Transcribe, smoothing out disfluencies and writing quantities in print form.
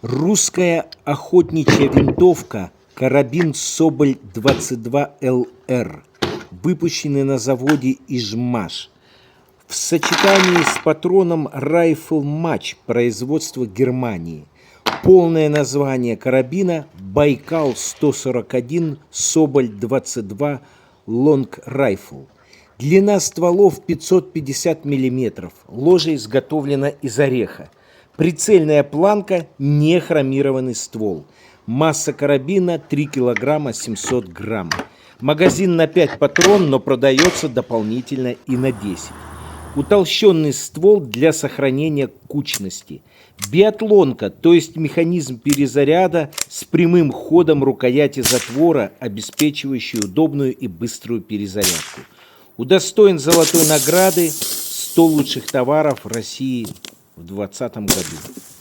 Русская охотничья винтовка карабин Соболь 22ЛР, выпущенный на заводе Ижмаш, в сочетании с патроном Rifle Match производства Германии. Полное название карабина Байкал 141 Соболь 22 Long Rifle. Длина стволов 550 мм. Ложе изготовлено из ореха. Прицельная планка, не хромированный ствол. Масса карабина 3 кг 700 грамм. Магазин на 5 патрон, но продается дополнительно и на 10. Утолщенный ствол для сохранения кучности. Биатлонка, то есть механизм перезаряда с прямым ходом рукояти затвора, обеспечивающий удобную и быструю перезарядку. Удостоен золотой награды 100 лучших товаров России в 2020 году.